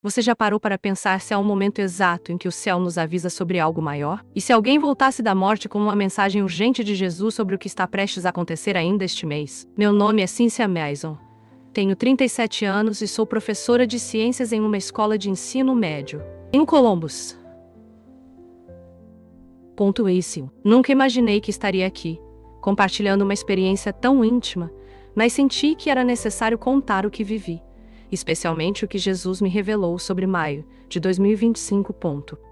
Você já parou para pensar se há um momento exato em que o céu nos avisa sobre algo maior? E se alguém voltasse da morte com uma mensagem urgente de Jesus sobre o que está prestes a acontecer ainda este mês? Meu nome é Cynthia Mason. Tenho 37 anos e sou professora de ciências em uma escola de ensino médio, em Columbus. Nunca imaginei que estaria aqui, compartilhando uma experiência tão íntima, mas senti que era necessário contar o que vivi. Especialmente o que Jesus me revelou sobre maio de 2025.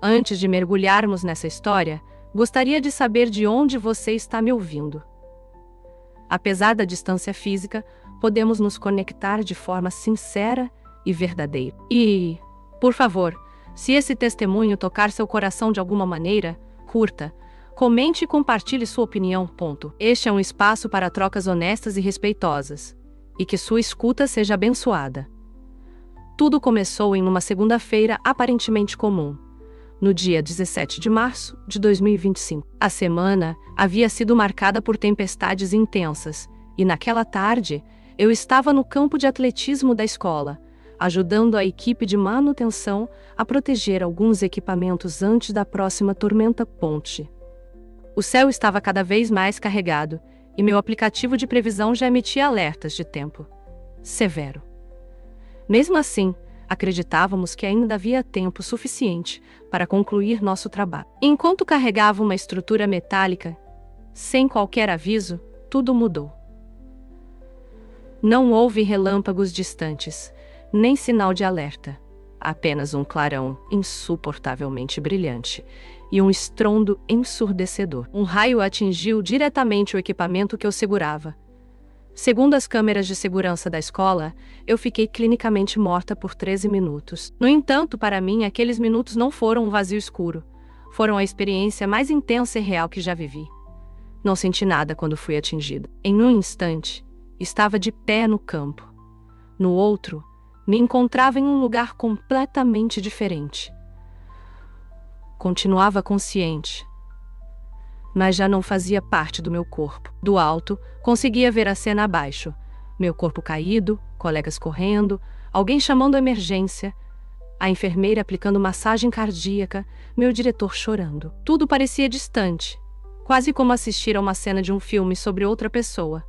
Antes de mergulharmos nessa história, gostaria de saber de onde você está me ouvindo. Apesar da distância física, podemos nos conectar de forma sincera e verdadeira. E, por favor, se esse testemunho tocar seu coração de alguma maneira, curta, comente e compartilhe sua opinião. Este é um espaço para trocas honestas e respeitosas, e que sua escuta seja abençoada. Tudo começou em uma segunda-feira aparentemente comum, no dia 17 de março de 2025. A semana havia sido marcada por tempestades intensas, e naquela tarde, eu estava no campo de atletismo da escola, ajudando a equipe de manutenção a proteger alguns equipamentos antes da próxima tormenta. O céu estava cada vez mais carregado, e meu aplicativo de previsão já emitia alertas de tempo severo. Mesmo assim, acreditávamos que ainda havia tempo suficiente para concluir nosso trabalho. Enquanto carregava uma estrutura metálica, sem qualquer aviso, tudo mudou. Não houve relâmpagos distantes, nem sinal de alerta. Apenas um clarão insuportavelmente brilhante e um estrondo ensurdecedor. Um raio atingiu diretamente o equipamento que eu segurava. Segundo as câmeras de segurança da escola, eu fiquei clinicamente morta por 13 minutos. No entanto, para mim, aqueles minutos não foram um vazio escuro. Foram a experiência mais intensa e real que já vivi. Não senti nada quando fui atingida. Em um instante, estava de pé no campo. No outro, me encontrava em um lugar completamente diferente. Continuava consciente, mas já não fazia parte do meu corpo. Do alto, conseguia ver a cena abaixo. Meu corpo caído, colegas correndo, alguém chamando a emergência, a enfermeira aplicando massagem cardíaca, meu diretor chorando. Tudo parecia distante, quase como assistir a uma cena de um filme sobre outra pessoa.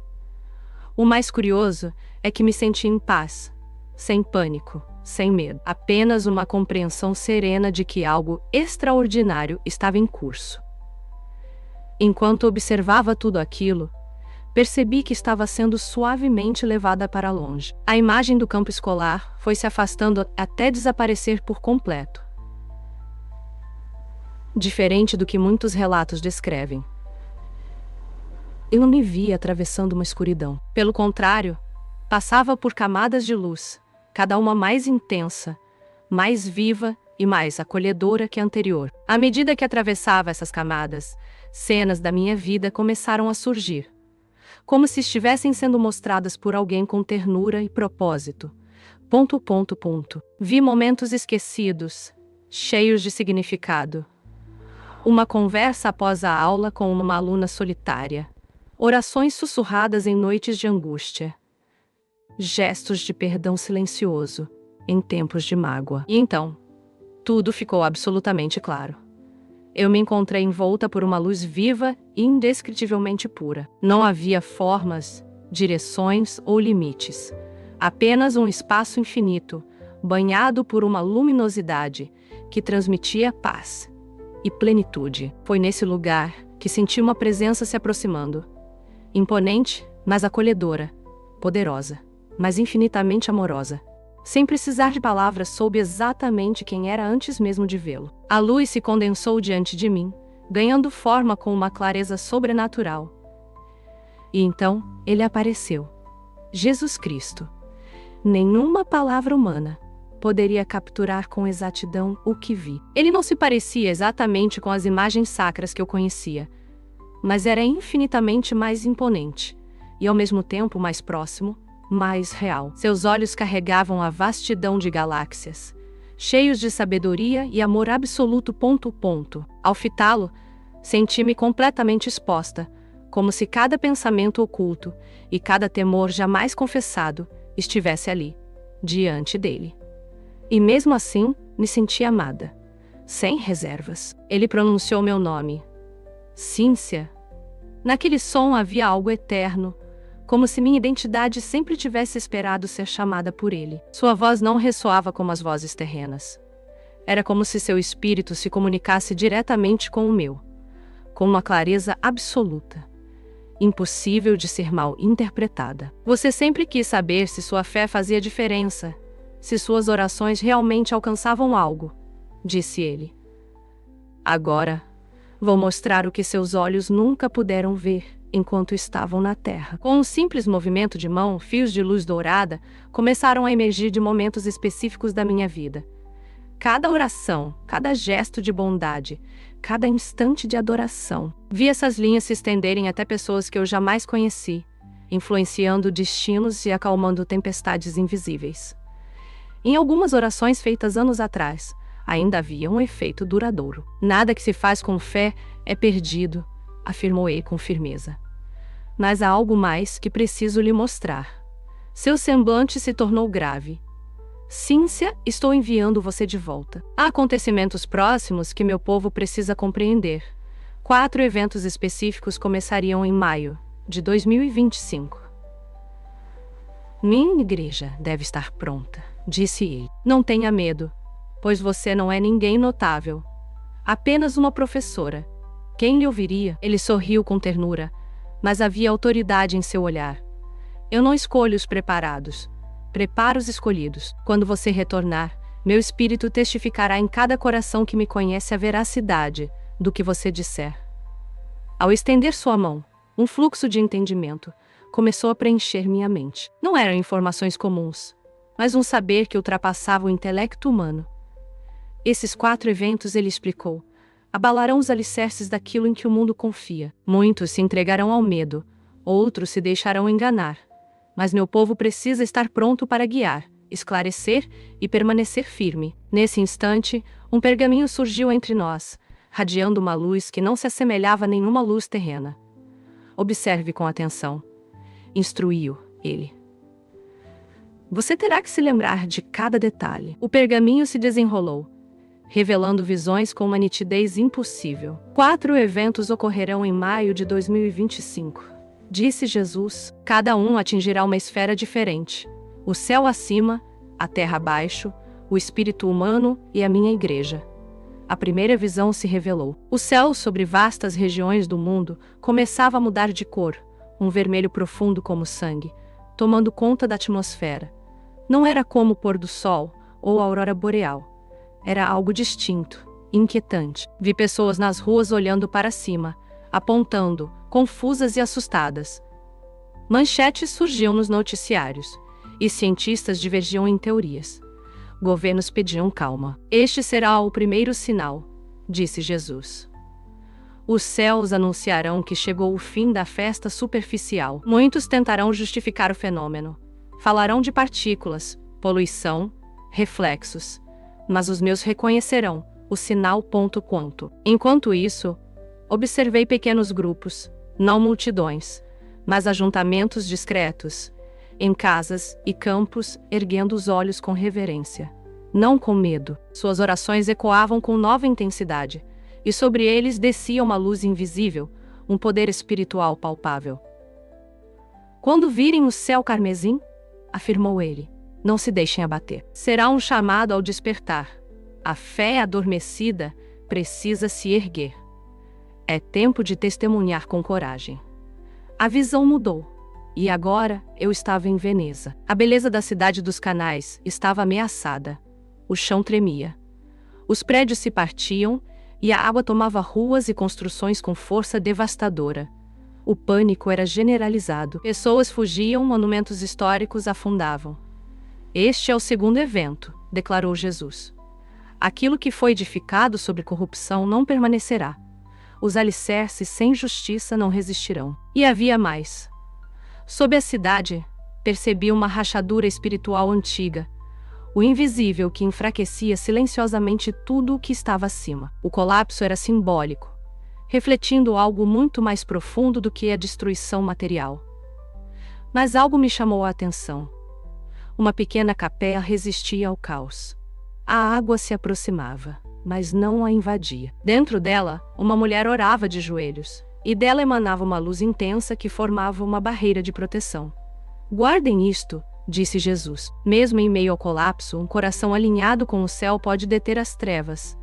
O mais curioso é que me senti em paz, sem pânico, sem medo. Apenas uma compreensão serena de que algo extraordinário estava em curso. Enquanto observava tudo aquilo, percebi que estava sendo suavemente levada para longe. A imagem do campo escolar foi se afastando até desaparecer por completo. Diferente do que muitos relatos descrevem. Eu não me via atravessando uma escuridão. Pelo contrário, passava por camadas de luz, cada uma mais intensa, mais viva e mais acolhedora que a anterior. À medida que atravessava essas camadas, cenas da minha vida começaram a surgir, como se estivessem sendo mostradas por alguém com ternura e propósito. Vi momentos esquecidos, cheios de significado. Uma conversa após a aula com uma aluna solitária. Orações sussurradas em noites de angústia. Gestos de perdão silencioso, em tempos de mágoa. E então, tudo ficou absolutamente claro. Eu me encontrei envolta por uma luz viva e indescritivelmente pura. Não havia formas, direções ou limites. Apenas um espaço infinito, banhado por uma luminosidade que transmitia paz e plenitude. Foi nesse lugar que senti uma presença se aproximando. Imponente, mas acolhedora. Poderosa, mas infinitamente amorosa. Sem precisar de palavras, soube exatamente quem era antes mesmo de vê-lo. A luz se condensou diante de mim, ganhando forma com uma clareza sobrenatural. E então, ele apareceu. Jesus Cristo. Nenhuma palavra humana poderia capturar com exatidão o que vi. Ele não se parecia exatamente com as imagens sacras que eu conhecia, mas era infinitamente mais imponente, e ao mesmo tempo mais próximo, mais real. Seus olhos carregavam a vastidão de galáxias, cheios de sabedoria e amor absoluto. Ao fitá-lo, senti-me completamente exposta, como se cada pensamento oculto e cada temor jamais confessado estivesse ali, diante dele. E mesmo assim, me senti amada. Sem reservas. Ele pronunciou meu nome. Cíntia. Naquele som havia algo eterno, como se minha identidade sempre tivesse esperado ser chamada por ele. Sua voz não ressoava como as vozes terrenas. Era como se seu espírito se comunicasse diretamente com o meu, com uma clareza absoluta, impossível de ser mal interpretada. Você sempre quis saber se sua fé fazia diferença, se suas orações realmente alcançavam algo, disse ele. Agora, vou mostrar o que seus olhos nunca puderam ver enquanto estavam na terra. Com um simples movimento de mão, fios de luz dourada começaram a emergir de momentos específicos da minha vida. Cada oração, cada gesto de bondade, cada instante de adoração. Vi essas linhas se estenderem até pessoas que eu jamais conheci, influenciando destinos e acalmando tempestades invisíveis. Em algumas orações feitas anos atrás, ainda havia um efeito duradouro. Nada que se faz com fé é perdido, afirmou ele com firmeza. Mas há algo mais que preciso lhe mostrar. Seu semblante se tornou grave. Cíntia, estou enviando você de volta. Há acontecimentos próximos que meu povo precisa compreender. 4 eventos específicos começariam em maio de 2025. Minha igreja deve estar pronta, disse ele. Não tenha medo, pois você não é ninguém notável. Apenas uma professora. Quem lhe ouviria? Ele sorriu com ternura, mas havia autoridade em seu olhar. Eu não escolho os preparados. Preparo os escolhidos. Quando você retornar, meu espírito testificará em cada coração que me conhece a veracidade do que você disser. Ao estender sua mão, um fluxo de entendimento começou a preencher minha mente. Não eram informações comuns, mas um saber que ultrapassava o intelecto humano. Esses 4 eventos, ele explicou, abalarão os alicerces daquilo em que o mundo confia. Muitos se entregarão ao medo, outros se deixarão enganar. Mas meu povo precisa estar pronto para guiar, esclarecer e permanecer firme. Nesse instante, um pergaminho surgiu entre nós, radiando uma luz que não se assemelhava a nenhuma luz terrena. Observe com atenção. Instruiu ele. Você terá que se lembrar de cada detalhe. O pergaminho se desenrolou, revelando visões com uma nitidez impossível. 4 eventos ocorrerão em maio de 2025. Disse Jesus, cada um atingirá uma esfera diferente. O céu acima, a terra abaixo, o espírito humano e a minha igreja. A primeira visão se revelou. O céu sobre vastas regiões do mundo começava a mudar de cor, um vermelho profundo como sangue, tomando conta da atmosfera. Não era como o pôr do sol ou a aurora boreal. Era algo distinto, inquietante. Vi pessoas nas ruas olhando para cima, apontando, confusas e assustadas. Manchetes surgiam nos noticiários, e cientistas divergiam em teorias. Governos pediam calma. Este será o primeiro sinal, disse Jesus. Os céus anunciarão que chegou o fim da festa superficial. Muitos tentarão justificar o fenômeno. Falarão de partículas, poluição, reflexos. Mas os meus reconhecerão o sinal ponto quanto. Enquanto isso, observei pequenos grupos, não multidões, mas ajuntamentos discretos, em casas e campos, erguendo os olhos com reverência, não com medo. Suas orações ecoavam com nova intensidade, e sobre eles descia uma luz invisível, um poder espiritual palpável. Quando virem o céu carmesim, afirmou ele, não se deixem abater. Será um chamado ao despertar. A fé adormecida precisa se erguer. É tempo de testemunhar com coragem. A visão mudou, e agora eu estava em Veneza. A beleza da cidade dos canais estava ameaçada. O chão tremia. Os prédios se partiam, e a água tomava ruas e construções com força devastadora. O pânico era generalizado. Pessoas fugiam, monumentos históricos afundavam. Este é o segundo evento, declarou Jesus. Aquilo que foi edificado sobre corrupção não permanecerá. Os alicerces sem justiça não resistirão. E havia mais. Sob a cidade, percebi uma rachadura espiritual antiga, o invisível que enfraquecia silenciosamente tudo o que estava acima. O colapso era simbólico, refletindo algo muito mais profundo do que a destruição material. Mas algo me chamou a atenção. Uma pequena capela resistia ao caos. A água se aproximava, mas não a invadia. Dentro dela, uma mulher orava de joelhos, e dela emanava uma luz intensa que formava uma barreira de proteção. Guardem isto, disse Jesus. Mesmo em meio ao colapso, um coração alinhado com o céu pode deter as trevas.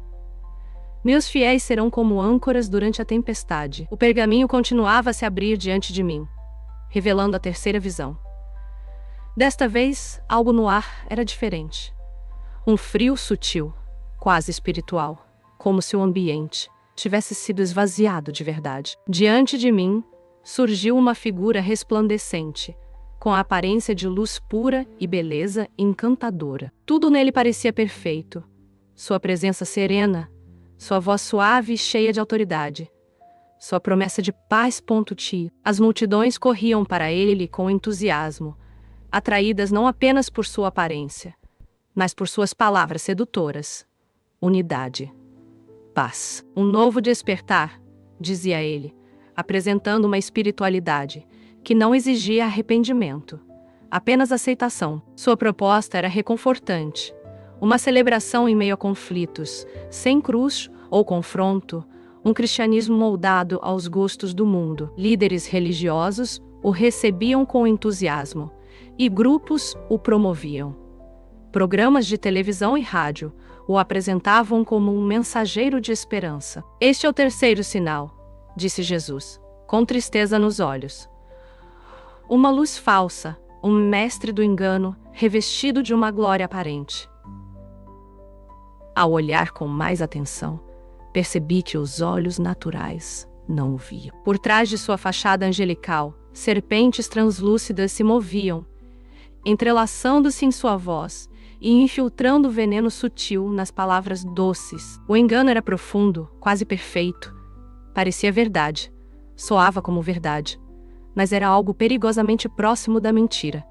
Meus fiéis serão como âncoras durante a tempestade. O pergaminho continuava a se abrir diante de mim, revelando a terceira visão. Desta vez, algo no ar era diferente. Um frio sutil, quase espiritual, como se o ambiente tivesse sido esvaziado de verdade. Diante de mim, surgiu uma figura resplandecente, com a aparência de luz pura e beleza encantadora. Tudo nele parecia perfeito. Sua presença serena, sua voz suave e cheia de autoridade, sua promessa de paz. As multidões corriam para ele com entusiasmo, atraídas não apenas por sua aparência, mas por suas palavras sedutoras. Unidade. Paz. Um novo despertar, dizia ele, apresentando uma espiritualidade que não exigia arrependimento, apenas aceitação. Sua proposta era reconfortante, uma celebração em meio a conflitos, sem cruz ou confronto, um cristianismo moldado aos gostos do mundo. Líderes religiosos o recebiam com entusiasmo, e grupos o promoviam. Programas de televisão e rádio o apresentavam como um mensageiro de esperança. Este é o terceiro sinal, disse Jesus, com tristeza nos olhos. Uma luz falsa, um mestre do engano, revestido de uma glória aparente. Ao olhar com mais atenção, percebi que os olhos naturais não o viam. Por trás de sua fachada angelical, serpentes translúcidas se moviam, entrelaçando-se em sua voz e infiltrando veneno sutil nas palavras doces. O engano era profundo, quase perfeito. Parecia verdade, soava como verdade, mas era algo perigosamente próximo da mentira,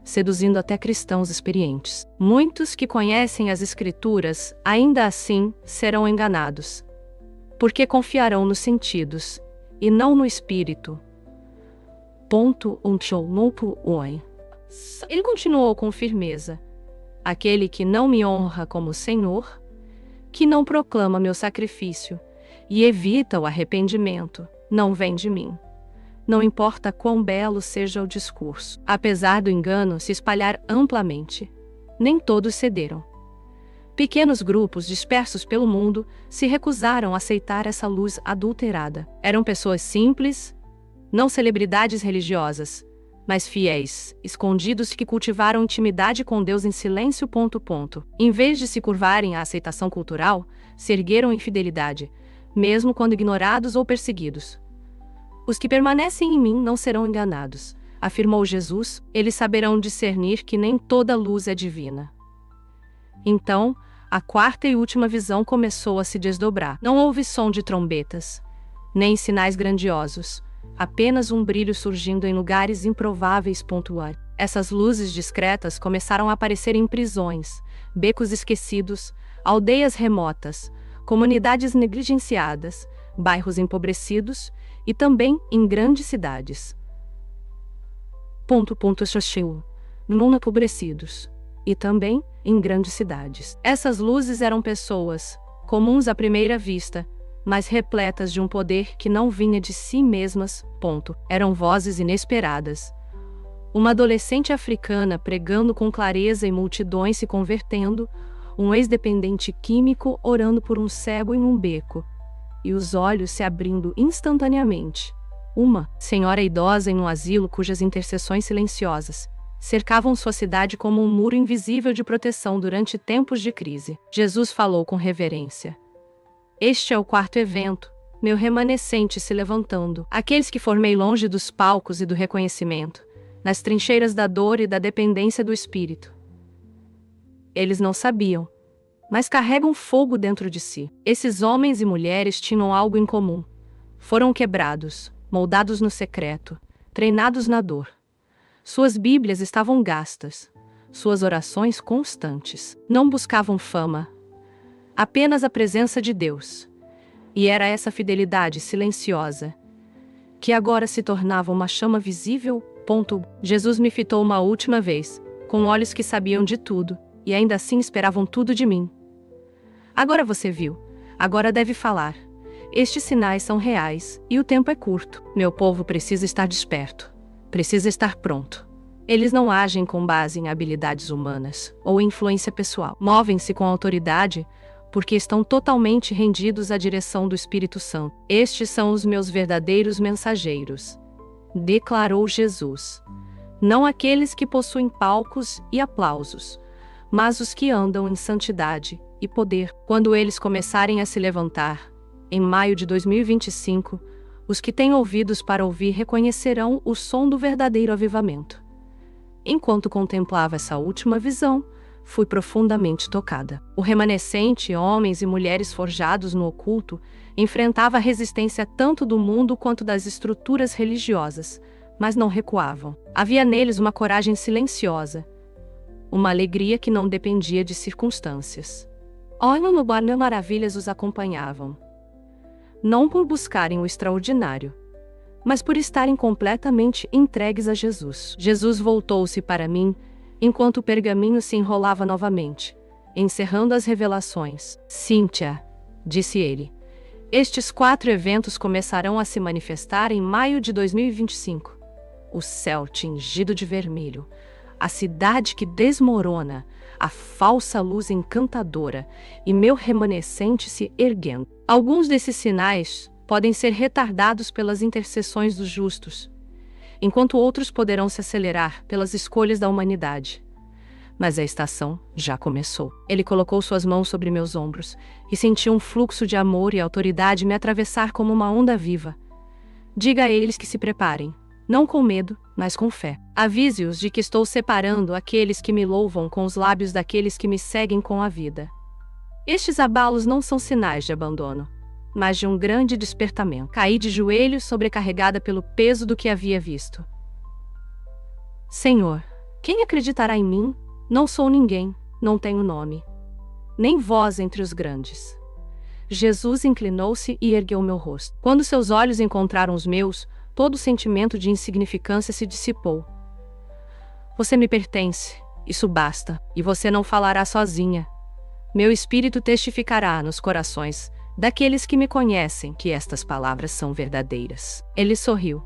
seduzindo até cristãos experientes. Muitos que conhecem as Escrituras, ainda assim, serão enganados, porque confiarão nos sentidos, e não no Espírito. Ele continuou com firmeza. Aquele que não me honra como Senhor, que não proclama meu sacrifício e evita o arrependimento, não vem de mim. Não importa quão belo seja o discurso. Apesar do engano se espalhar amplamente, nem todos cederam. Pequenos grupos dispersos pelo mundo se recusaram a aceitar essa luz adulterada. Eram pessoas simples, não celebridades religiosas, mas fiéis, escondidos que cultivaram intimidade com Deus em silêncio. Em vez de se curvarem à aceitação cultural, se ergueram em fidelidade, mesmo quando ignorados ou perseguidos. Os que permanecem em mim não serão enganados, afirmou Jesus. Eles saberão discernir que nem toda luz é divina. Então, a quarta e última visão começou a se desdobrar. Não houve som de trombetas, nem sinais grandiosos, apenas um brilho surgindo em lugares improváveis. Essas luzes discretas começaram a aparecer em prisões, becos esquecidos, aldeias remotas, comunidades negligenciadas, bairros empobrecidos e também em grandes cidades. Não empobrecidos. E também em grandes cidades. Essas luzes eram pessoas, comuns à primeira vista, mas repletas de um poder que não vinha de si mesmas. Eram vozes inesperadas. Uma adolescente africana pregando com clareza e multidões se convertendo, um ex-dependente químico orando por um cego em um beco, e os olhos se abrindo instantaneamente. Uma senhora idosa em um asilo cujas intercessões silenciosas cercavam sua cidade como um muro invisível de proteção durante tempos de crise. Jesus falou com reverência. Este é o quarto evento, meu remanescente se levantando. Aqueles que formei longe dos palcos e do reconhecimento, nas trincheiras da dor e da dependência do Espírito. Eles não sabiam, mas carregam fogo dentro de si. Esses homens e mulheres tinham algo em comum. Foram quebrados, moldados no secreto, treinados na dor. Suas Bíblias estavam gastas, suas orações constantes. Não buscavam fama, apenas a presença de Deus. E era essa fidelidade silenciosa, que agora se tornava uma chama visível. Jesus me fitou uma última vez, com olhos que sabiam de tudo, e ainda assim esperavam tudo de mim. Agora você viu. Agora deve falar. Estes sinais são reais, e o tempo é curto. Meu povo precisa estar desperto. Precisa estar pronto. Eles não agem com base em habilidades humanas ou influência pessoal. Movem-se com autoridade porque estão totalmente rendidos à direção do Espírito Santo. Estes são os meus verdadeiros mensageiros, declarou Jesus. Não aqueles que possuem palcos e aplausos, mas os que andam em santidade e poder. Quando eles começarem a se levantar, em maio de 2025, os que têm ouvidos para ouvir reconhecerão o som do verdadeiro avivamento. Enquanto contemplava essa última visão, fui profundamente tocada. O remanescente, homens e mulheres forjados no oculto, enfrentava a resistência tanto do mundo quanto das estruturas religiosas, mas não recuavam. Havia neles uma coragem silenciosa, uma alegria que não dependia de circunstâncias. Olham no barno maravilhas os acompanhavam. Não por buscarem o extraordinário, mas por estarem completamente entregues a Jesus. Jesus voltou-se para mim, enquanto o pergaminho se enrolava novamente, encerrando as revelações. Cíntia, disse ele, estes 4 eventos começarão a se manifestar em maio de 2025. O céu tingido de vermelho, a cidade que desmorona, a falsa luz encantadora e meu remanescente se erguendo. Alguns desses sinais podem ser retardados pelas intercessões dos justos, enquanto outros poderão se acelerar pelas escolhas da humanidade. Mas a estação já começou. Ele colocou suas mãos sobre meus ombros e senti um fluxo de amor e autoridade me atravessar como uma onda viva. Diga a eles que se preparem, não com medo, mas com fé. Avise-os de que estou separando aqueles que me louvam com os lábios daqueles que me seguem com a vida. Estes abalos não são sinais de abandono, mas de um grande despertamento. Caí de joelhos, sobrecarregada pelo peso do que havia visto. Senhor, quem acreditará em mim? Não sou ninguém, não tenho nome, nem voz entre os grandes. Jesus inclinou-se e ergueu meu rosto. Quando seus olhos encontraram os meus, todo o sentimento de insignificância se dissipou. Você me pertence, isso basta, e você não falará sozinha. Meu espírito testificará nos corações daqueles que me conhecem que estas palavras são verdadeiras. Ele sorriu,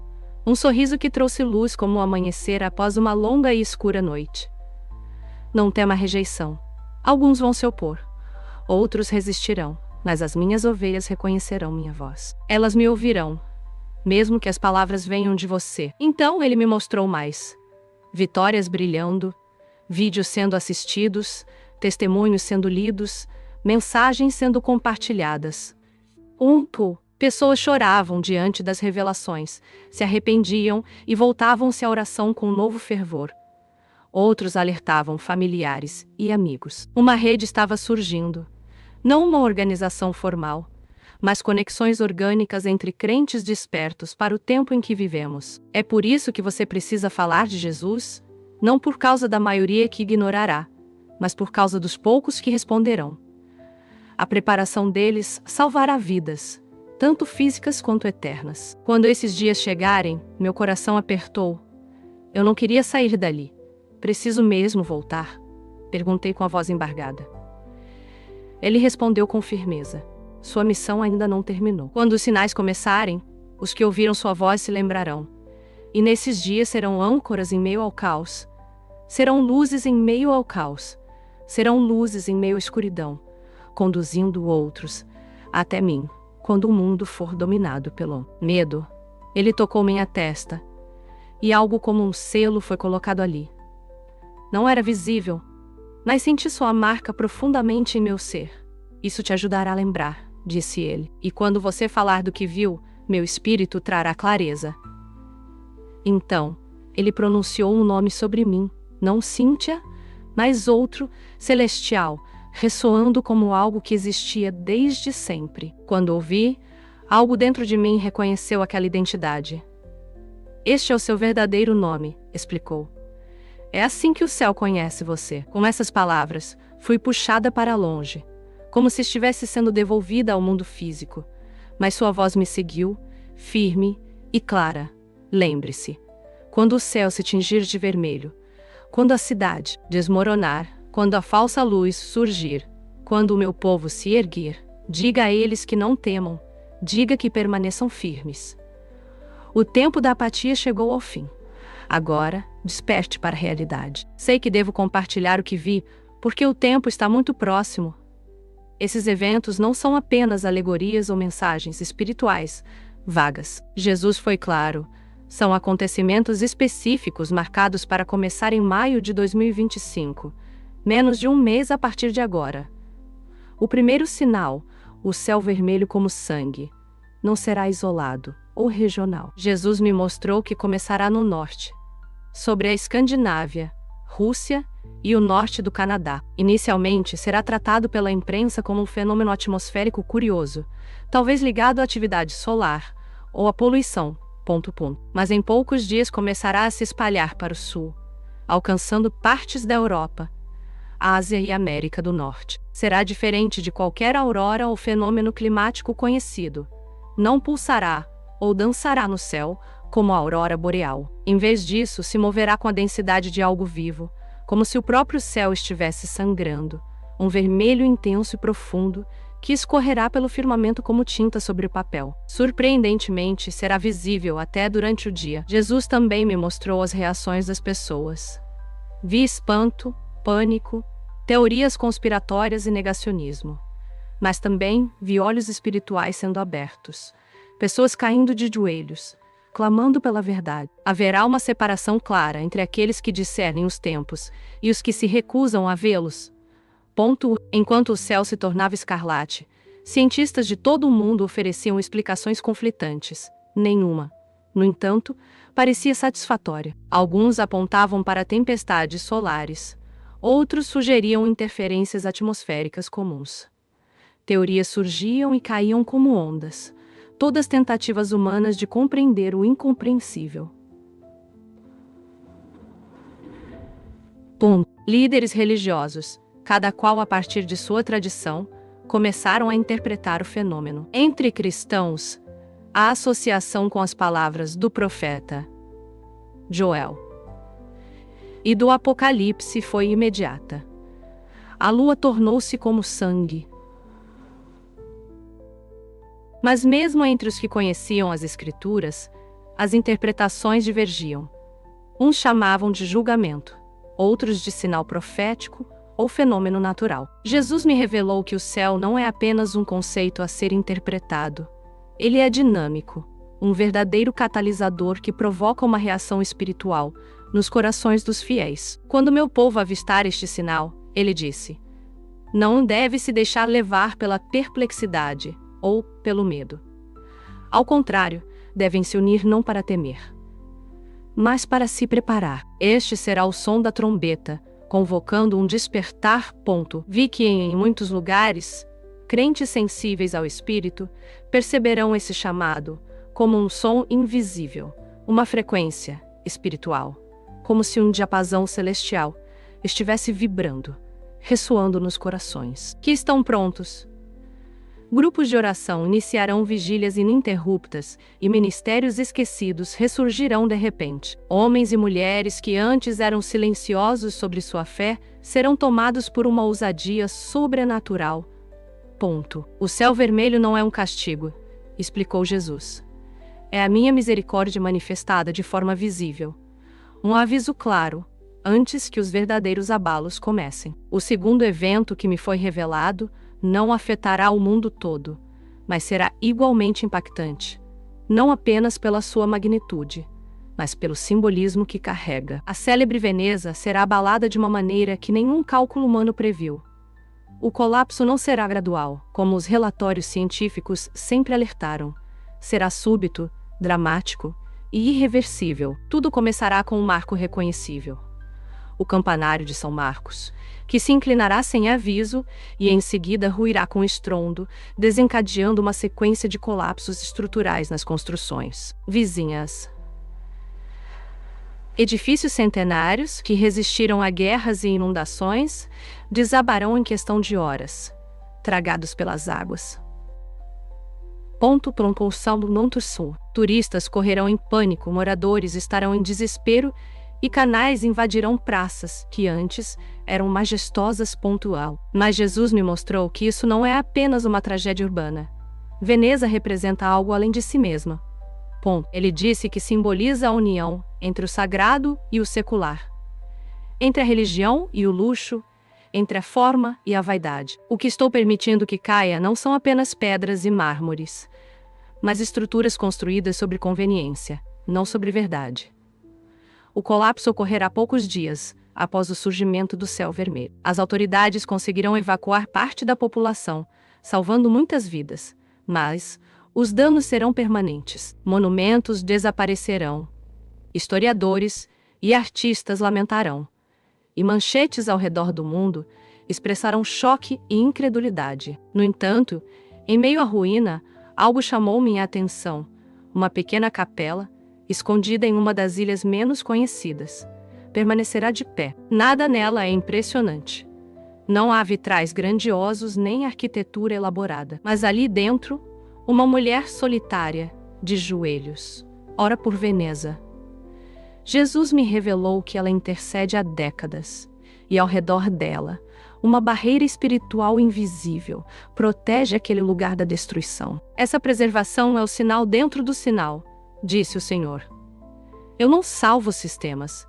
um sorriso que trouxe luz como o amanhecer após uma longa e escura noite. Não tema a rejeição. Alguns vão se opor, outros resistirão, mas as minhas ovelhas reconhecerão minha voz. Elas me ouvirão, mesmo que as palavras venham de você. Então ele me mostrou mais. Vitórias brilhando, vídeos sendo assistidos, testemunhos sendo lidos, mensagens sendo compartilhadas. Pessoas choravam diante das revelações, se arrependiam e voltavam-se à oração com novo fervor. Outros alertavam familiares e amigos. Uma rede estava surgindo. Não uma organização formal, mas conexões orgânicas entre crentes despertos para o tempo em que vivemos. É por isso que você precisa falar de Jesus, não por causa da maioria que ignorará, mas por causa dos poucos que responderão. A preparação deles salvará vidas, tanto físicas quanto eternas. Quando esses dias chegarem, meu coração apertou. Eu não queria sair dali. Preciso mesmo voltar? Perguntei com a voz embargada. Ele respondeu com firmeza. Sua missão ainda não terminou. Quando os sinais começarem, os que ouviram sua voz se lembrarão. E nesses dias serão âncoras em meio ao caos. Serão luzes em meio ao caos. Serão luzes em meio à escuridão, conduzindo outros até mim, quando o mundo for dominado pelo medo. Ele tocou minha testa, e algo como um selo foi colocado ali. Não era visível, mas senti sua marca profundamente em meu ser. Isso te ajudará a lembrar, disse ele. E quando você falar do que viu, meu espírito trará clareza. Então, ele pronunciou um nome sobre mim, não Cíntia, mas outro, celestial, ressoando como algo que existia desde sempre. Quando ouvi, algo dentro de mim reconheceu aquela identidade. Este é o seu verdadeiro nome, explicou. É assim que o céu conhece você. Com essas palavras, fui puxada para longe, como se estivesse sendo devolvida ao mundo físico. Mas sua voz me seguiu, firme e clara. Lembre-se, quando o céu se tingir de vermelho, quando a cidade desmoronar, quando a falsa luz surgir, Quando o meu povo se erguer, diga a eles que não temam, diga que permaneçam firmes. O tempo da apatia chegou ao fim. Agora, desperte para a realidade. Sei que devo compartilhar o que vi, porque o tempo está muito próximo. Esses eventos não são apenas alegorias ou mensagens espirituais vagas. Jesus foi claro. São acontecimentos específicos marcados para começar em maio de 2025, menos de um mês a partir de agora. O primeiro sinal, o céu vermelho como sangue, não será isolado ou regional. Jesus me mostrou que começará no norte, sobre a Escandinávia, Rússia e o norte do Canadá. Inicialmente, será tratado pela imprensa como um fenômeno atmosférico curioso, talvez ligado à atividade solar ou à poluição. Mas em poucos dias começará a se espalhar para o sul, alcançando partes da Europa, Ásia e América do Norte. Será diferente de qualquer aurora ou fenômeno climático conhecido. Não pulsará ou dançará no céu como a aurora boreal. Em vez disso, se moverá com a densidade de algo vivo, como se o próprio céu estivesse sangrando, um vermelho intenso e profundo que escorrerá pelo firmamento como tinta sobre o papel. Surpreendentemente, será visível até durante o dia. Jesus também me mostrou as reações das pessoas. Vi espanto, pânico, teorias conspiratórias e negacionismo. Mas também vi olhos espirituais sendo abertos, pessoas caindo de joelhos, clamando pela verdade. Haverá uma separação clara entre aqueles que discernem os tempos e os que se recusam a vê-los. Enquanto o céu se tornava escarlate, cientistas de todo o mundo ofereciam explicações conflitantes. Nenhuma, no entanto, parecia satisfatória. Alguns apontavam para tempestades solares, outros sugeriam interferências atmosféricas comuns. Teorias surgiam e caíam como ondas, todas tentativas humanas de compreender o incompreensível. Líderes religiosos, cada qual a partir de sua tradição, começaram a interpretar o fenômeno. Entre cristãos, a associação com as palavras do profeta Joel e do Apocalipse foi imediata. A lua tornou-se como sangue. Mas mesmo entre os que conheciam as Escrituras, as interpretações divergiam. Uns chamavam de julgamento, outros de sinal profético ou fenômeno natural. Jesus me revelou que o céu não é apenas um conceito a ser interpretado. Ele é dinâmico, um verdadeiro catalisador que provoca uma reação espiritual nos corações dos fiéis. Quando meu povo avistar este sinal, ele disse: não deve se deixar levar pela perplexidade ou pelo medo. Ao contrário, devem se unir não para temer, mas para se preparar. Este será o som da trombeta, convocando um despertar. Vi que em muitos lugares, crentes sensíveis ao Espírito perceberão esse chamado como um som invisível, uma frequência espiritual, como se um diapasão celestial estivesse vibrando, ressoando nos corações que estão prontos. Grupos de oração iniciarão vigílias ininterruptas e ministérios esquecidos ressurgirão de repente. Homens e mulheres que antes eram silenciosos sobre sua fé serão tomados por uma ousadia sobrenatural. O céu vermelho não é um castigo, explicou Jesus. É a minha misericórdia manifestada de forma visível. Um aviso claro, antes que os verdadeiros abalos comecem. O segundo evento que me foi revelado não afetará o mundo todo, mas será igualmente impactante, não apenas pela sua magnitude, mas pelo simbolismo que carrega. A célebre Veneza será abalada de uma maneira que nenhum cálculo humano previu. O colapso não será gradual, como os relatórios científicos sempre alertaram. Será súbito, dramático e irreversível. Tudo começará com um marco reconhecível: o campanário de São Marcos, que se inclinará sem aviso e em seguida ruirá com estrondo, desencadeando uma sequência de colapsos estruturais nas construções vizinhas. Edifícios centenários, que resistiram a guerras e inundações, desabarão em questão de horas, tragados pelas águas. Propulsão do Monte Sul. Turistas correrão em pânico, moradores estarão em desespero e canais invadirão praças que antes eram majestosas. Mas Jesus me mostrou que isso não é apenas uma tragédia urbana. Veneza representa algo além de si mesma. Ele disse que simboliza a união entre o sagrado e o secular, entre a religião e o luxo, entre a forma e a vaidade. O que estou permitindo que caia não são apenas pedras e mármores, mas estruturas construídas sobre conveniência, não sobre verdade. O colapso ocorrerá poucos dias após o surgimento do céu vermelho. As autoridades conseguirão evacuar parte da população, salvando muitas vidas, mas os danos serão permanentes. Monumentos desaparecerão, historiadores e artistas lamentarão, e manchetes ao redor do mundo expressarão choque e incredulidade. No entanto, em meio à ruína, algo chamou minha atenção: uma pequena capela, escondida em uma das ilhas menos conhecidas, permanecerá de pé. Nada nela é impressionante. Não há vitrais grandiosos nem arquitetura elaborada. Mas ali dentro, uma mulher solitária, de joelhos, ora por Veneza. Jesus me revelou que ela intercede há décadas, e ao redor dela, uma barreira espiritual invisível protege aquele lugar da destruição. Essa preservação é o sinal dentro do sinal, disse o Senhor. Eu não salvo sistemas,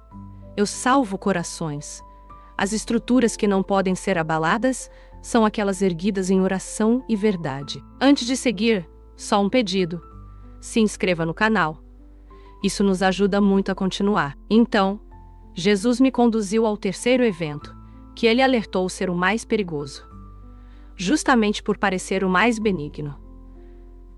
eu salvo corações. As estruturas que não podem ser abaladas são aquelas erguidas em oração e verdade. Antes de seguir, só um pedido: se inscreva no canal. Isso nos ajuda muito a continuar. Então, Jesus me conduziu ao terceiro evento, que ele alertou ser o mais perigoso, justamente por parecer o mais benigno.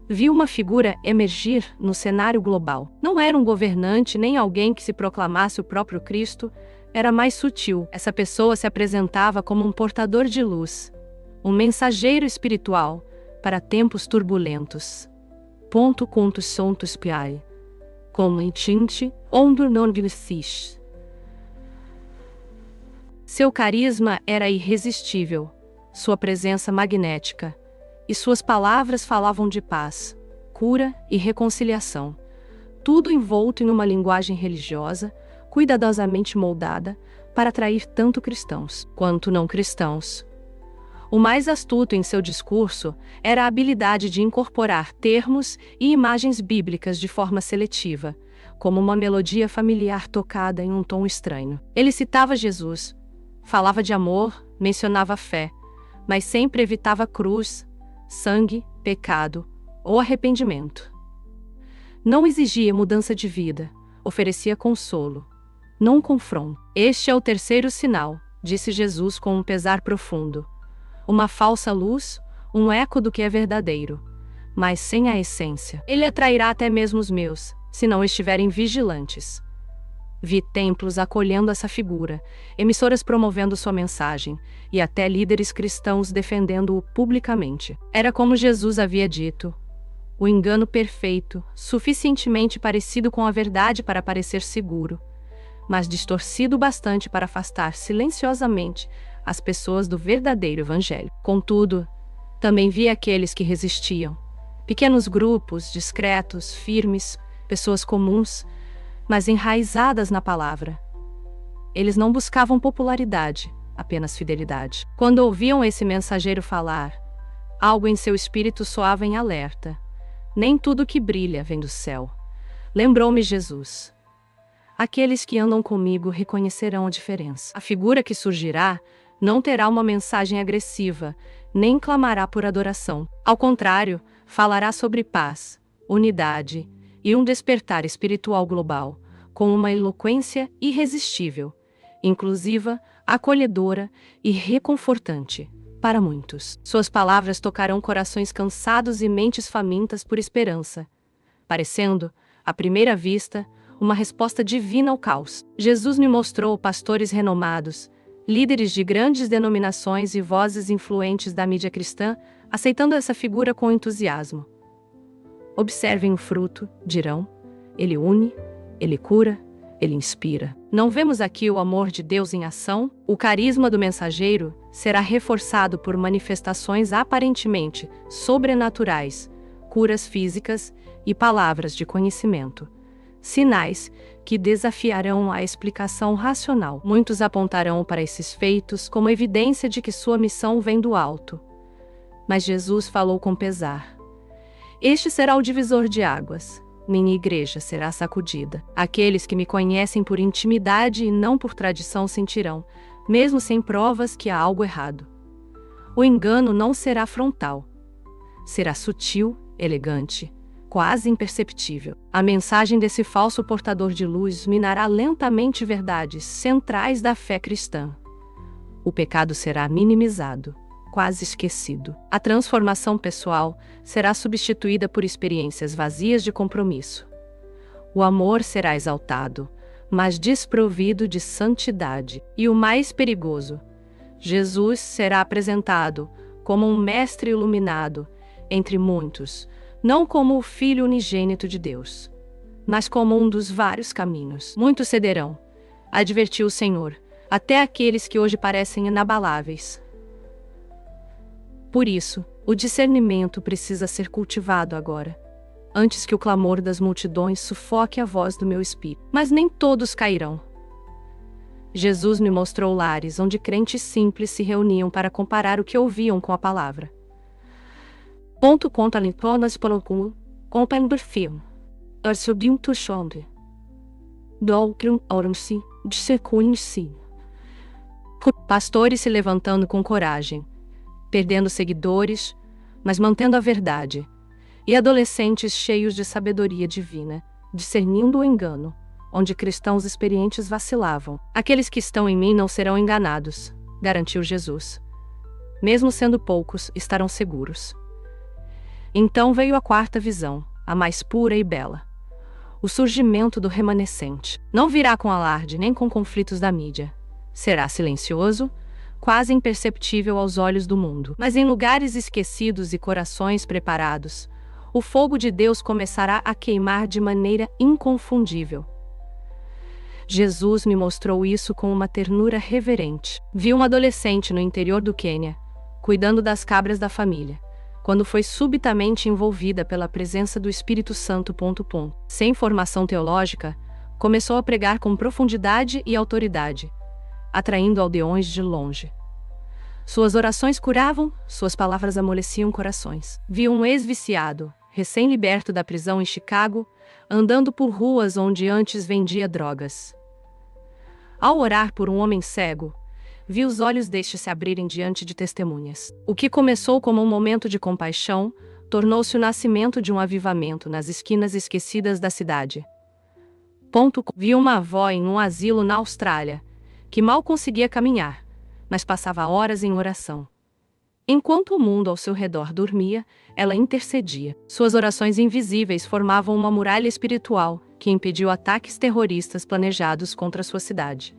Vi uma figura emergir no cenário global. Não era um governante nem alguém que se proclamasse o próprio Cristo, era mais sutil. Essa pessoa se apresentava como um portador de luz, um mensageiro espiritual para tempos turbulentos. Contos sontos piai. Como intinte, ondur non glicis. Seu carisma era irresistível, sua presença magnética, e suas palavras falavam de paz, cura e reconciliação, tudo envolto em uma linguagem religiosa, cuidadosamente moldada para atrair tanto cristãos quanto não cristãos. O mais astuto em seu discurso era a habilidade de incorporar termos e imagens bíblicas de forma seletiva, como uma melodia familiar tocada em um tom estranho. Ele citava Jesus, falava de amor, mencionava fé, mas sempre evitava cruz, sangue, pecado ou arrependimento. Não exigia mudança de vida, oferecia consolo, não confronto. Este é o terceiro sinal, disse Jesus com um pesar profundo. Uma falsa luz, um eco do que é verdadeiro, mas sem a essência. Ele atrairá até mesmo os meus, se não estiverem vigilantes. Vi templos acolhendo essa figura, emissoras promovendo sua mensagem, e até líderes cristãos defendendo-o publicamente. Era como Jesus havia dito: o engano perfeito, suficientemente parecido com a verdade para parecer seguro, mas distorcido bastante para afastar silenciosamente as pessoas do verdadeiro evangelho. Contudo, também vi aqueles que resistiam. Pequenos grupos, discretos, firmes, pessoas comuns, mas enraizadas na palavra. Eles não buscavam popularidade, apenas fidelidade. Quando ouviam esse mensageiro falar, algo em seu espírito soava em alerta. Nem tudo que brilha vem do céu. Lembrou-me Jesus. Aqueles que andam comigo reconhecerão a diferença. A figura que surgirá não terá uma mensagem agressiva, nem clamará por adoração. Ao contrário, falará sobre paz, unidade e um despertar espiritual global, com uma eloquência irresistível, inclusiva, acolhedora e reconfortante para muitos. Suas palavras tocarão corações cansados e mentes famintas por esperança, parecendo, à primeira vista, uma resposta divina ao caos. Jesus me mostrou pastores renomados, líderes de grandes denominações e vozes influentes da mídia cristã, aceitando essa figura com entusiasmo. Observem o fruto, dirão. Ele une, ele cura, ele inspira. Não vemos aqui o amor de Deus em ação? O carisma do mensageiro será reforçado por manifestações aparentemente sobrenaturais, curas físicas e palavras de conhecimento. Sinais que desafiarão a explicação racional. Muitos apontarão para esses feitos como evidência de que sua missão vem do alto. Mas Jesus falou com pesar. Este será o divisor de águas. Minha igreja será sacudida. Aqueles que me conhecem por intimidade e não por tradição sentirão, mesmo sem provas, que há algo errado. O engano não será frontal. Será sutil, elegante, quase imperceptível. A mensagem desse falso portador de luz minará lentamente verdades centrais da fé cristã. O pecado será minimizado, quase esquecido. A transformação pessoal será substituída por experiências vazias de compromisso. O amor será exaltado, mas desprovido de santidade. E o mais perigoso, Jesus será apresentado como um mestre iluminado entre muitos, não como o Filho unigênito de Deus, mas como um dos vários caminhos. Muitos cederão, advertiu o Senhor, até aqueles que hoje parecem inabaláveis. Por isso, o discernimento precisa ser cultivado agora, antes que o clamor das multidões sufoque a voz do meu espírito. Mas nem todos cairão. Jesus me mostrou lares onde crentes simples se reuniam para comparar o que ouviam com a palavra. Ponto conta limponas pelo cu, compan perfil. Subiu tu chonde. Dolcrum orum-se, de secuin-se. Pastores se levantando com coragem, perdendo seguidores, mas mantendo a verdade, e adolescentes cheios de sabedoria divina, discernindo o engano, onde cristãos experientes vacilavam. Aqueles que estão em mim não serão enganados, garantiu Jesus. Mesmo sendo poucos, estarão seguros. Então veio a quarta visão, a mais pura e bela. O surgimento do remanescente. Não virá com alarde nem com conflitos da mídia. Será silencioso, quase imperceptível aos olhos do mundo. Mas em lugares esquecidos e corações preparados, o fogo de Deus começará a queimar de maneira inconfundível. Jesus me mostrou isso com uma ternura reverente. Vi uma adolescente no interior do Quênia, cuidando das cabras da família, quando foi subitamente envolvida pela presença do Espírito Santo. Sem formação teológica, começou a pregar com profundidade e autoridade, atraindo aldeões de longe. Suas orações curavam, suas palavras amoleciam corações. Vi um ex-viciado, recém-liberto da prisão em Chicago, andando por ruas onde antes vendia drogas. Ao orar por um homem cego, vi os olhos deste se abrirem diante de testemunhas. O que começou como um momento de compaixão, tornou-se o nascimento de um avivamento nas esquinas esquecidas da cidade. Vi uma avó em um asilo na Austrália, que mal conseguia caminhar, mas passava horas em oração. Enquanto o mundo ao seu redor dormia, ela intercedia. Suas orações invisíveis formavam uma muralha espiritual que impediu ataques terroristas planejados contra sua cidade.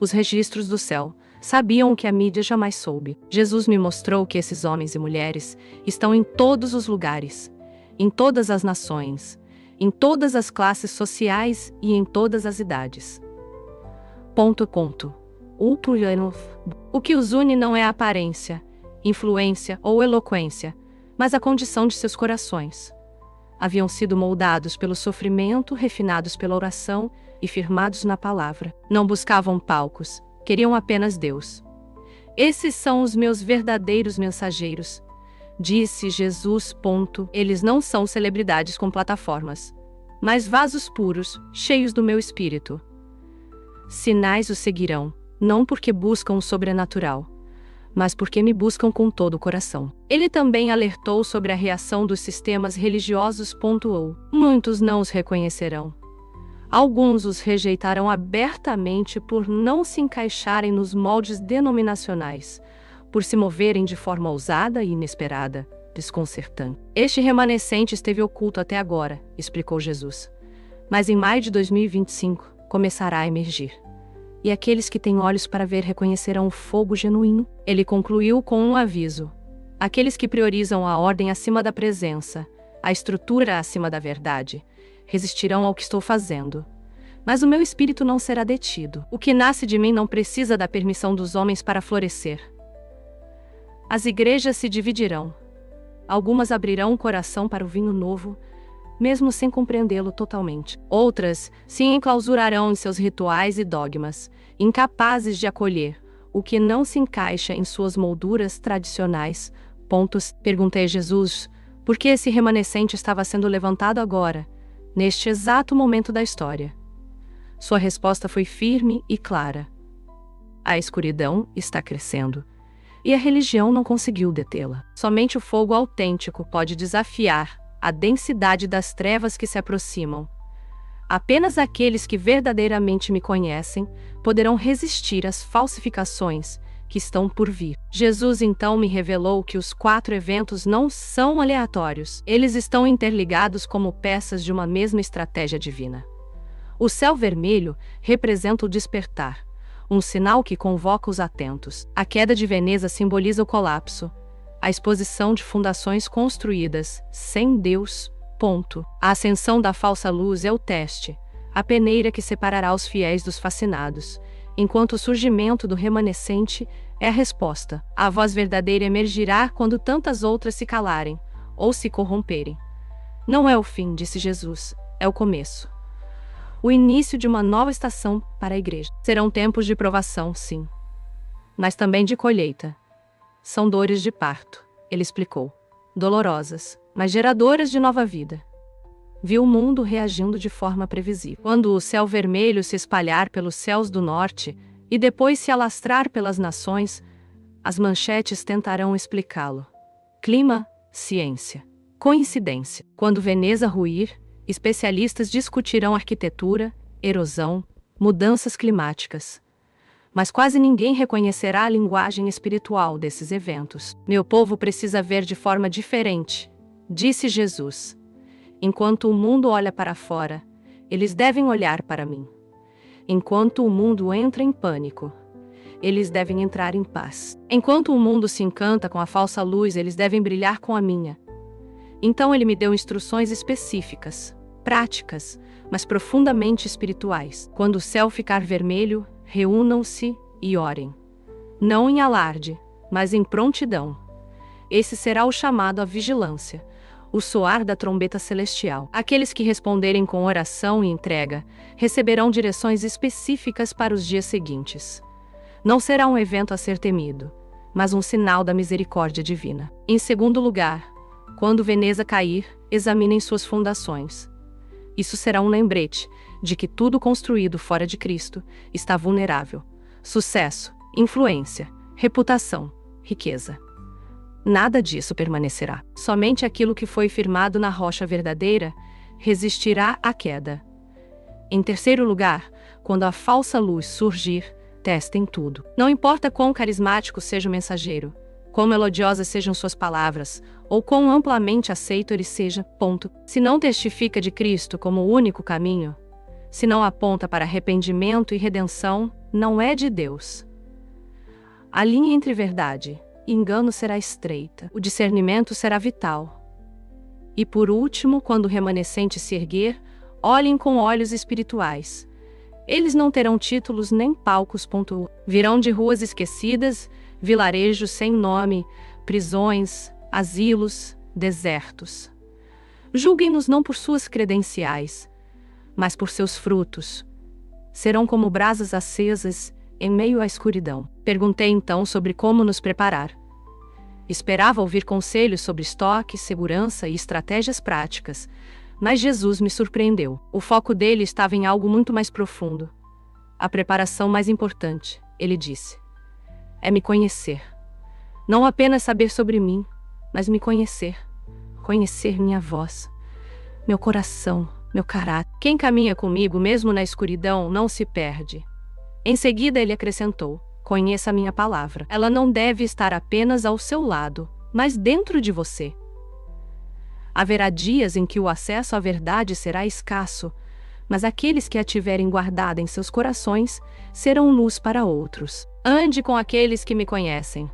Os registros do céu sabiam o que a mídia jamais soube. Jesus me mostrou que esses homens e mulheres estão em todos os lugares, em todas as nações, em todas as classes sociais e em todas as idades. O que os une não é a aparência, influência ou eloquência, mas a condição de seus corações. Haviam sido moldados pelo sofrimento, refinados pela oração e firmados na palavra. Não buscavam palcos, queriam apenas Deus. Esses são os meus verdadeiros mensageiros, disse Jesus. Eles não são celebridades com plataformas, mas vasos puros, cheios do meu espírito. Sinais os seguirão, não porque buscam o sobrenatural, mas porque me buscam com todo o coração. Ele também alertou sobre a reação dos sistemas religiosos. Muitos não os reconhecerão. Alguns os rejeitarão abertamente por não se encaixarem nos moldes denominacionais, por se moverem de forma ousada e inesperada, desconcertante. Este remanescente esteve oculto até agora, explicou Jesus. Mas em maio de 2025, começará a emergir. E aqueles que têm olhos para ver reconhecerão o fogo genuíno. Ele concluiu com um aviso. Aqueles que priorizam a ordem acima da presença, a estrutura acima da verdade, resistirão ao que estou fazendo. Mas o meu espírito não será detido. O que nasce de mim não precisa da permissão dos homens para florescer. As igrejas se dividirão. Algumas abrirão o coração para o vinho novo, mesmo sem compreendê-lo totalmente. Outras se enclausurarão em seus rituais e dogmas, incapazes de acolher o que não se encaixa em suas molduras tradicionais. Perguntei a Jesus por que esse remanescente estava sendo levantado agora, neste exato momento da história. Sua resposta foi firme e clara. A escuridão está crescendo, e a religião não conseguiu detê-la. Somente o fogo autêntico pode desafiar a densidade das trevas que se aproximam. Apenas aqueles que verdadeiramente me conhecem poderão resistir às falsificações que estão por vir. Jesus então me revelou que os 4 eventos não são aleatórios. Eles estão interligados como peças de uma mesma estratégia divina. O céu vermelho representa o despertar, um sinal que convoca os atentos. A queda de Veneza simboliza o colapso, a exposição de fundações construídas sem Deus. A ascensão da falsa luz é o teste, a peneira que separará os fiéis dos fascinados, enquanto o surgimento do remanescente é a resposta. A voz verdadeira emergirá quando tantas outras se calarem ou se corromperem. Não é o fim, disse Jesus, é o começo. O início de uma nova estação para a igreja. Serão tempos de provação, sim, mas também de colheita. São dores de parto, ele explicou, dolorosas, mas geradoras de nova vida. Viu o mundo reagindo de forma previsível. Quando o céu vermelho se espalhar pelos céus do norte e depois se alastrar pelas nações, as manchetes tentarão explicá-lo. Clima, ciência. Coincidência. Quando Veneza ruir, especialistas discutirão arquitetura, erosão, mudanças climáticas. Mas quase ninguém reconhecerá a linguagem espiritual desses eventos. Meu povo precisa ver de forma diferente, disse Jesus. Enquanto o mundo olha para fora, eles devem olhar para mim. Enquanto o mundo entra em pânico, eles devem entrar em paz. Enquanto o mundo se encanta com a falsa luz, eles devem brilhar com a minha. Então ele me deu instruções específicas, práticas, mas profundamente espirituais. Quando o céu ficar vermelho, reúnam-se e orem. Não em alarde, mas em prontidão. Esse será o chamado à vigilância, o soar da trombeta celestial. Aqueles que responderem com oração e entrega receberão direções específicas para os dias seguintes. Não será um evento a ser temido, mas um sinal da misericórdia divina. Em segundo lugar, quando Veneza cair, examinem suas fundações. Isso será um lembrete de que tudo construído fora de Cristo está vulnerável. Sucesso, influência, reputação, riqueza. Nada disso permanecerá. Somente aquilo que foi firmado na rocha verdadeira resistirá à queda. Em terceiro lugar, quando a falsa luz surgir, testem tudo. Não importa quão carismático seja o mensageiro, quão melodiosas sejam suas palavras, ou quão amplamente aceito ele seja, se não testifica de Cristo como o único caminho, se não aponta para arrependimento e redenção, não é de Deus. A linha entre verdade e engano será estreita, o discernimento será vital. E por último, quando o remanescente se erguer, olhem com olhos espirituais. Eles não terão títulos nem palcos. Virão de ruas esquecidas, vilarejos sem nome, prisões, asilos, desertos. Julguem-nos não por suas credenciais, mas por seus frutos. Serão como brasas acesas em meio à escuridão. Perguntei então sobre como nos preparar. Esperava ouvir conselhos sobre estoque, segurança e estratégias práticas, mas Jesus me surpreendeu. O foco dele estava em algo muito mais profundo. A preparação mais importante, ele disse, é me conhecer. Não apenas saber sobre mim, mas me conhecer. Conhecer minha voz, meu coração, meu caráter. Quem caminha comigo mesmo na escuridão não se perde. Em seguida ele acrescentou, conheça a minha palavra. Ela não deve estar apenas ao seu lado, mas dentro de você. Haverá dias em que o acesso à verdade será escasso, mas aqueles que a tiverem guardada em seus corações serão luz para outros. Ande com aqueles que me conhecem.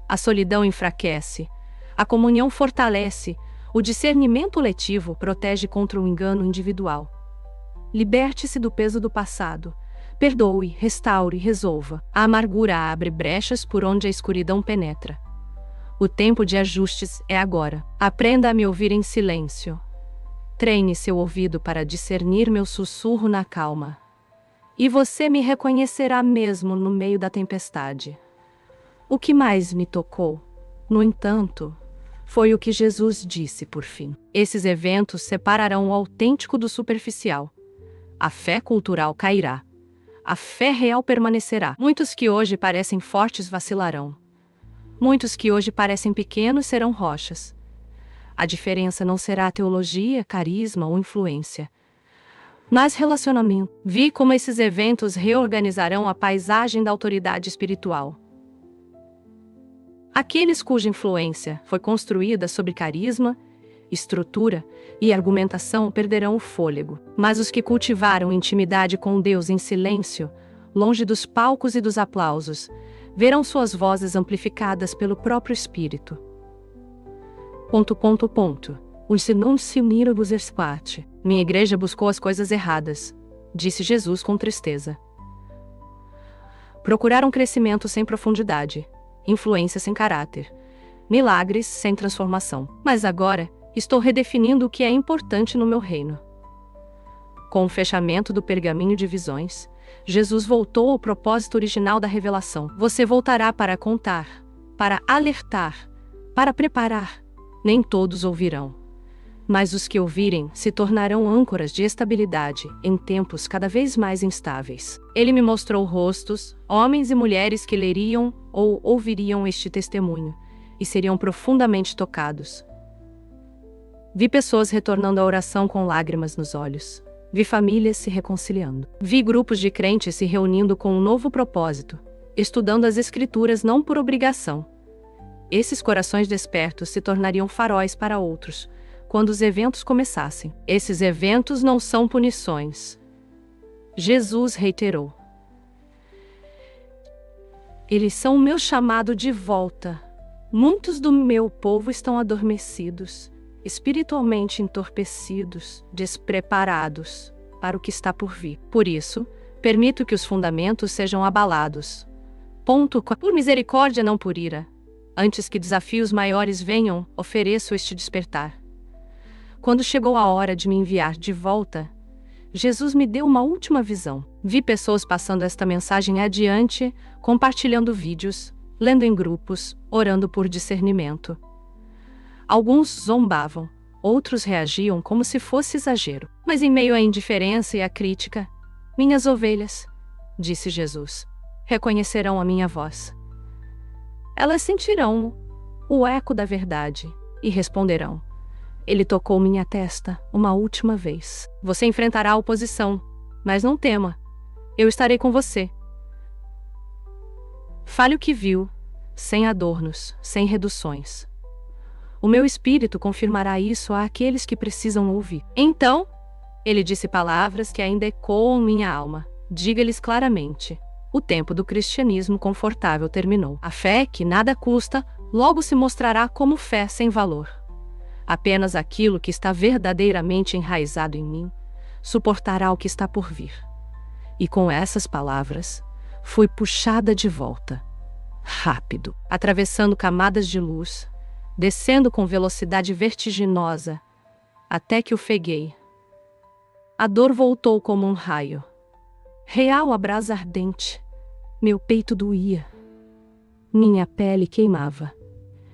A solidão enfraquece, a comunhão fortalece, o discernimento letivo protege contra o engano individual. Liberte-se do peso do passado. Perdoe, restaure, resolva. A amargura abre brechas por onde a escuridão penetra. O tempo de ajustes é agora. Aprenda a me ouvir em silêncio. Treine seu ouvido para discernir meu sussurro na calma. E você me reconhecerá mesmo no meio da tempestade. O que mais me tocou, no entanto, foi o que Jesus disse por fim. Esses eventos separarão o autêntico do superficial. A fé cultural cairá. A fé real permanecerá. Muitos que hoje parecem fortes vacilarão. Muitos que hoje parecem pequenos serão rochas. A diferença não será teologia, carisma ou influência, mas relacionamento. Vi como esses eventos reorganizarão a paisagem da autoridade espiritual. Aqueles cuja influência foi construída sobre carisma, estrutura e argumentação perderão o fôlego, mas os que cultivaram intimidade com Deus em silêncio, longe dos palcos e dos aplausos, verão suas vozes amplificadas pelo próprio Espírito. Minha igreja buscou as coisas erradas, disse Jesus com tristeza. Procuraram crescimento sem profundidade, influência sem caráter, milagres sem transformação. Mas agora, estou redefinindo o que é importante no meu reino. Com o fechamento do pergaminho de visões, Jesus voltou ao propósito original da revelação. Você voltará para contar, para alertar, para preparar. Nem todos ouvirão, mas os que ouvirem se tornarão âncoras de estabilidade em tempos cada vez mais instáveis. Ele me mostrou rostos, homens e mulheres que leriam ou ouviriam este testemunho e seriam profundamente tocados. Vi pessoas retornando à oração com lágrimas nos olhos. Vi famílias se reconciliando. Vi grupos de crentes se reunindo com um novo propósito, estudando as Escrituras não por obrigação. Esses corações despertos se tornariam faróis para outros, quando os eventos começassem. Esses eventos não são punições. Jesus reiterou. Eles são o meu chamado de volta. Muitos do meu povo estão adormecidos, espiritualmente entorpecidos, despreparados para o que está por vir. Por isso, permito que os fundamentos sejam abalados. Por misericórdia, não por ira. Antes que desafios maiores venham, ofereço este despertar. Quando chegou a hora de me enviar de volta, Jesus me deu uma última visão. Vi pessoas passando esta mensagem adiante, compartilhando vídeos, lendo em grupos, orando por discernimento. Alguns zombavam, outros reagiam como se fosse exagero. Mas em meio à indiferença e à crítica, minhas ovelhas, disse Jesus, reconhecerão a minha voz. Elas sentirão o eco da verdade e responderão. Ele tocou minha testa uma última vez. Você enfrentará a oposição, mas não tema. Eu estarei com você. Fale o que viu, sem adornos, sem reduções. O meu espírito confirmará isso àqueles que precisam ouvir. Então, ele disse palavras que ainda ecoam minha alma. Diga-lhes claramente. O tempo do cristianismo confortável terminou. A fé, que nada custa, logo se mostrará como fé sem valor. Apenas aquilo que está verdadeiramente enraizado em mim suportará o que está por vir. E com essas palavras, fui puxada de volta. Rápido, atravessando camadas de luz, descendo com velocidade vertiginosa, até que ofeguei. A dor voltou como um raio. Real a brasa ardente. Meu peito doía. Minha pele queimava.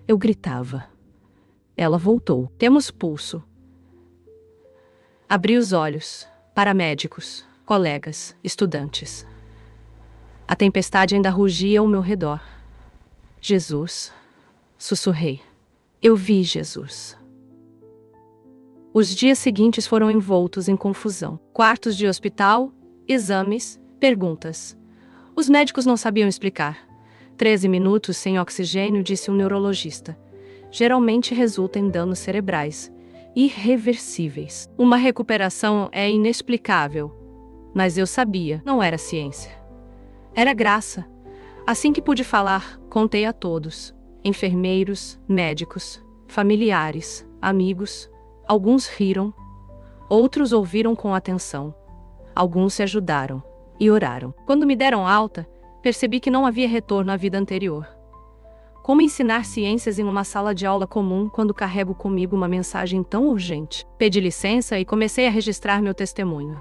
Eu gritava. Ela voltou. Temos pulso. Abri os olhos. Paramédicos, colegas, estudantes. A tempestade ainda rugia ao meu redor. Jesus. Sussurrei. Eu vi Jesus. Os dias seguintes foram envoltos em confusão. Quartos de hospital, exames, perguntas. Os médicos não sabiam explicar. 13 minutos sem oxigênio, disse um neurologista. Geralmente resulta em danos cerebrais, irreversíveis. Uma recuperação é inexplicável. Mas eu sabia, não era ciência. Era graça. Assim que pude falar, contei a todos. Enfermeiros, médicos, familiares, amigos. Alguns riram, outros ouviram com atenção. Alguns se ajudaram e oraram. Quando me deram alta, percebi que não havia retorno à vida anterior. Como ensinar ciências em uma sala de aula comum quando carrego comigo uma mensagem tão urgente? Pedi licença e comecei a registrar meu testemunho.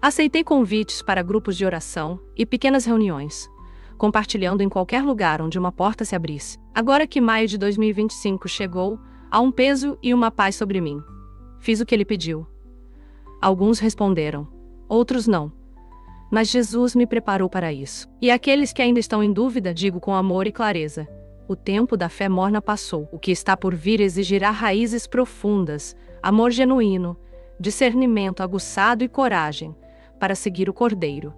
Aceitei convites para grupos de oração e pequenas reuniões, compartilhando em qualquer lugar onde uma porta se abrisse. Agora que maio de 2025 chegou, há um peso e uma paz sobre mim. Fiz o que ele pediu. Alguns responderam, outros não. Mas Jesus me preparou para isso. E aqueles que ainda estão em dúvida, digo com amor e clareza: o tempo da fé morna passou. O que está por vir exigirá raízes profundas, amor genuíno, discernimento aguçado e coragem para seguir o Cordeiro.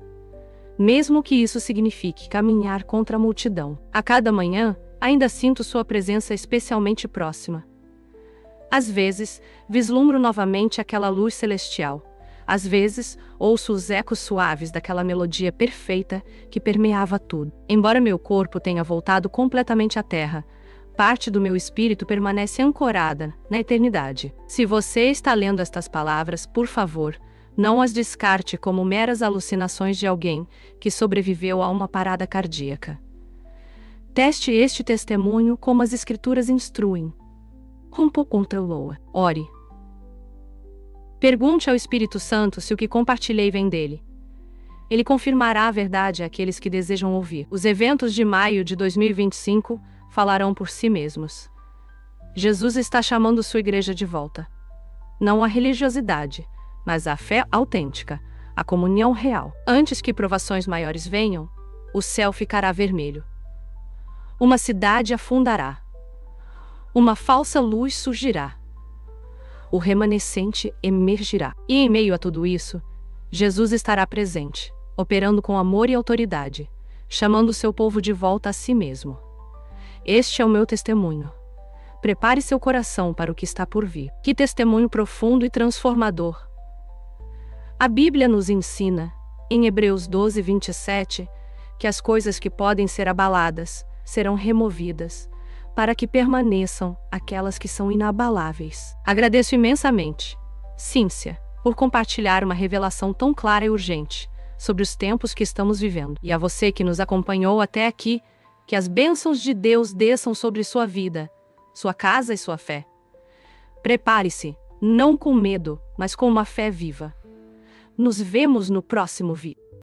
Mesmo que isso signifique caminhar contra a multidão. A cada manhã, ainda sinto sua presença especialmente próxima. Às vezes, vislumbro novamente aquela luz celestial. Às vezes, ouço os ecos suaves daquela melodia perfeita que permeava tudo. Embora meu corpo tenha voltado completamente à terra, parte do meu espírito permanece ancorada na eternidade. Se você está lendo estas palavras, por favor, não as descarte como meras alucinações de alguém que sobreviveu a uma parada cardíaca. Teste este testemunho como as Escrituras instruem. Rompo contra o Loa. Ore. Pergunte ao Espírito Santo se o que compartilhei vem dele. Ele confirmará a verdade àqueles que desejam ouvir. Os eventos de maio de 2025 falarão por si mesmos. Jesus está chamando sua igreja de volta. Não a religiosidade, mas a fé autêntica, a comunhão real. Antes que provações maiores venham, o céu ficará vermelho. Uma cidade afundará. Uma falsa luz surgirá. O remanescente emergirá. E em meio a tudo isso, Jesus estará presente, operando com amor e autoridade, chamando seu povo de volta a si mesmo. Este é o meu testemunho. Prepare seu coração para o que está por vir. Que testemunho profundo e transformador! A Bíblia nos ensina, em Hebreus 12, 27, que as coisas que podem ser abaladas serão removidas, para que permaneçam aquelas que são inabaláveis. Agradeço imensamente, Cíntia, por compartilhar uma revelação tão clara e urgente sobre os tempos que estamos vivendo. E a você que nos acompanhou até aqui, que as bênçãos de Deus desçam sobre sua vida, sua casa e sua fé. Prepare-se, não com medo, mas com uma fé viva. Nos vemos no próximo vídeo.